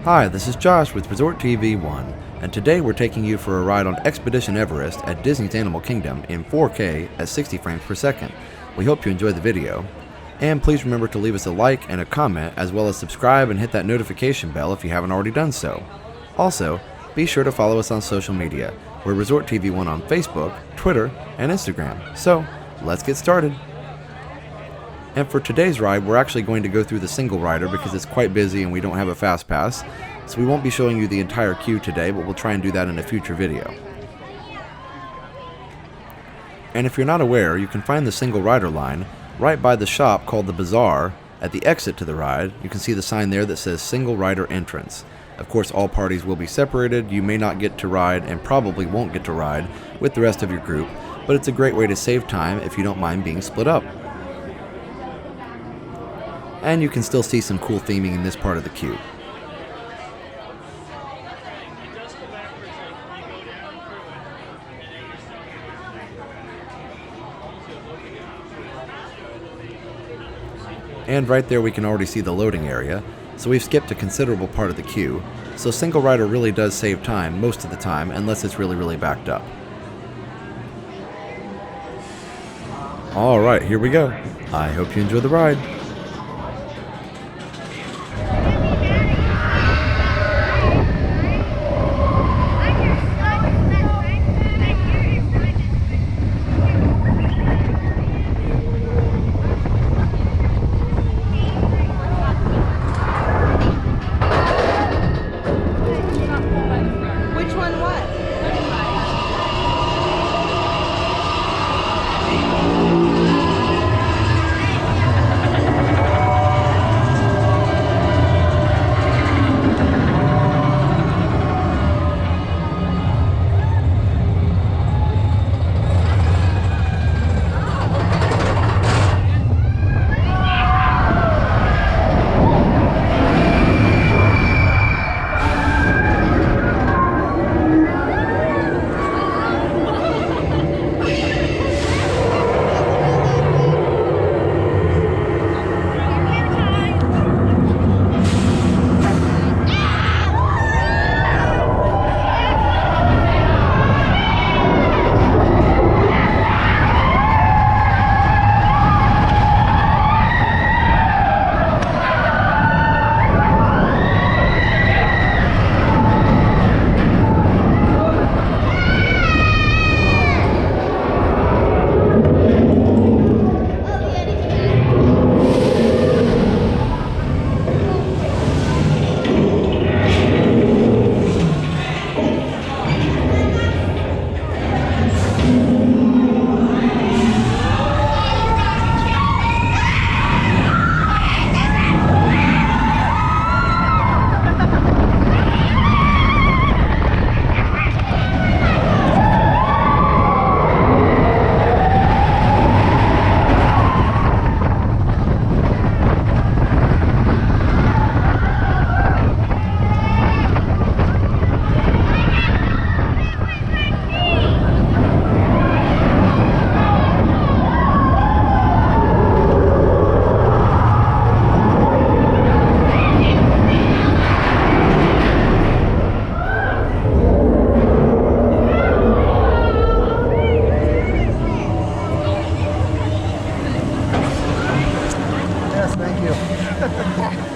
Hi, this is Josh with Resort TV 1, and today we're taking you for a ride on Expedition Everest at Disney's Animal Kingdom in 4K at 60 frames per second. We hope you enjoy the video. And please remember to leave us a like and a comment, as well as subscribe and hit that notification bell if you haven't already done so. Also, be sure to follow us on social media. We're Resort TV 1 on Facebook, Twitter, and Instagram. So, let's get started. And for today's ride, we're actually going to go through the single rider because it's quite busy and we don't have a fast pass. So we won't be showing you the entire queue today, but we'll try and do that in a future video. And if you're not aware, you can find the single rider line right by the shop called the Bazaar. At the exit to the ride, you can see the sign there that says single rider entrance. Of course, all parties will be separated. You may not get to ride and probably won't get to ride with the rest of your group, but it's a great way to save time if you don't mind being split up. And you can still see some cool theming in this part of the queue. And right there we can already see the loading area, so we've skipped a considerable part of the queue, so single rider really does save time most of the time unless it's really backed up. Alright, here we go. I hope you enjoy the ride.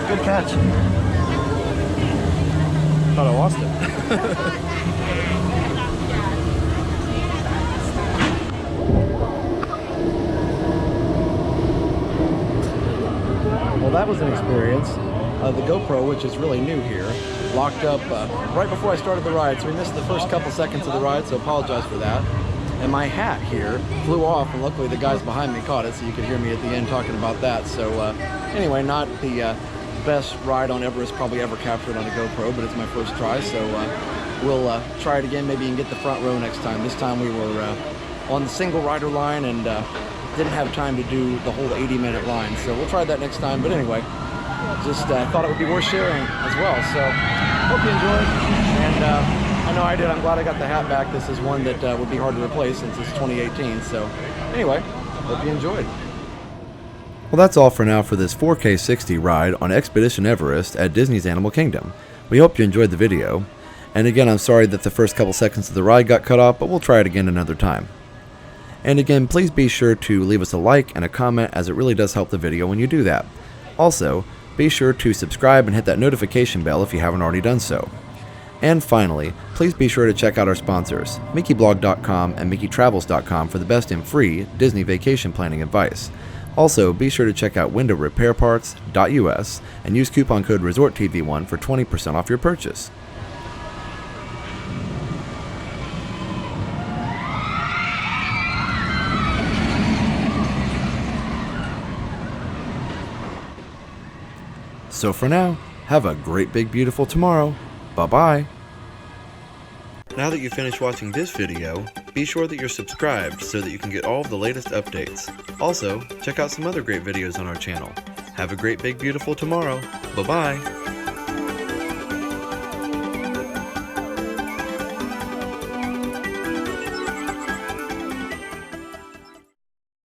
Good catch. Thought I lost it. Well, that was an experience. The GoPro, which is really new here, locked up right before I started the ride, so we missed the first couple seconds of the ride, so apologize for that. And my hat here flew off, and luckily the guys behind me caught it, so you could hear me at the end talking about that. So anyway, not the best ride on Everest probably ever captured on a GoPro, but it's my first try, so we'll try it again. Maybe you can get the front row next time. This time we were on the single rider line and didn't have time to do the whole 80-minute line, so we'll try that next time. But anyway, just thought it would be worth sharing as well. So hope you enjoyed, and I know I did. I'm glad I got the hat back. This is one that would be hard to replace since it's 2018. So anyway, hope you enjoyed. Well, that's all for now for this 4K 60 ride on Expedition Everest at Disney's Animal Kingdom. We hope you enjoyed the video. And again, I'm sorry that the first couple seconds of the ride got cut off, but we'll try it again another time. And again, please be sure to leave us a like and a comment, as it really does help the video when you do that. Also, be sure to subscribe and hit that notification bell if you haven't already done so. And finally, please be sure to check out our sponsors, MickeyBlog.com and MickeyTravels.com, for the best in free Disney vacation planning advice. Also, be sure to check out WindowRepairParts.us and use coupon code ResortTV1 for 20% off your purchase. So for now, have a great big beautiful tomorrow. Bye-bye. Now that you've finished watching this video, be sure that you're subscribed so that you can get all of the latest updates. Also, check out some other great videos on our channel. Have a great big beautiful tomorrow. Bye-bye.